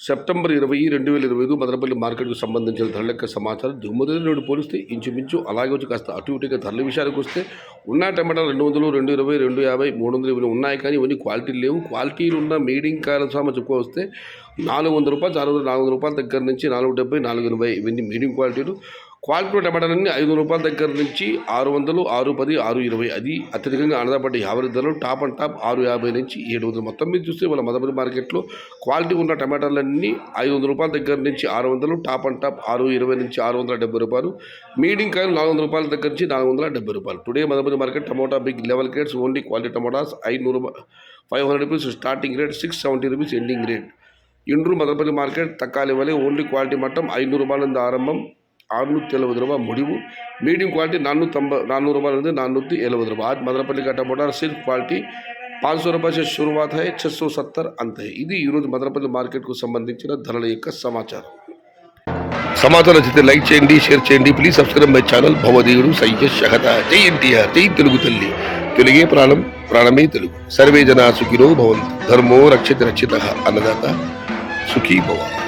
September 20, 2025 Madanapalle మార్కెట్‌కు సంబంధించిన ధరల యొక్క సమాచారం దిగుమతుల నుండి పోలిస్తే ఇంచుమించు అలాగే వచ్చి కాస్త అటు ఇటుగా ధరల విషయానికి వస్తే ఉన్న టమాటాలు 200, 220, 250, 300 ఇవన్నీ ఉన్నాయి. కానీ ఇవన్నీ క్వాలిటీలు లేవు. క్వాలిటీలు ఉన్న మీడియం కారం సామాన్ చెప్పుకొస్తే రూ. 400, 400 దగ్గర నుంచి 470, 480 ఇవన్నీ మీడియం క్వాలిటీలు. క్వాలిటీ టమాటాలన్నీ రూ. 500 దగ్గర నుంచి 600, 610, 620 అది అత్యధికంగా ఆనందపడ్డ యావరేజ్ ధరలు. టాప్ అండ్ టాప్ 650 నుంచి 700. మొత్తం మీద చూస్తే వాళ్ళ మదనపల్లి మార్కెట్లో క్వాలిటీ ఉన్న టమాటాలన్నీ రూ. 500 దగ్గర నుంచి 600, టాప్ అండ్ టాప్ 620 నుంచి 670 రూపాయలు. మీడియం కాయలు రూ. 400 దగ్గర నుంచి 470 రూపాయలు. Today Madanapalle market tomato big level grades only quality tomatoes 500 rupees starting rate, 670 rupees ending rate. ఇండ్రు మదనపల్లి మార్కెట్ తక్కాలి వలె ఓన్లీ క్వాలిటీ మట్టం 500 రూపాయల ఆరంభం, 670 రూపాయలు मुड़िवु. मीडियम क्वालिटी 400 रुपये 470 रुपये. आज मदनपल्ली का टमाटर सिर्फ क्वालिटी 500 रुपये से शुरुआत है, 670 अंत है. ఇది ఈరోజు మదనపల్లి మార్కెట్కు సంబంధించిన ధరల యొక్క సమాచారం. సమాచారం నచ్చితే లైక్ చేయండి, షేర్ చేయండి. Please subscribe my channel. భవదేవుడు సయ్యద్ షహద. జై ఎన్టీఆర్, జై తెలుగు తల్లి. తెలుగే ప్రాణం, ప్రాణమే తెలుగు. సర్వే జనా సుఖినో భవంతు. ధర్మో రక్షిత రక్షిత. అన్నదాత సుఖీ భవ.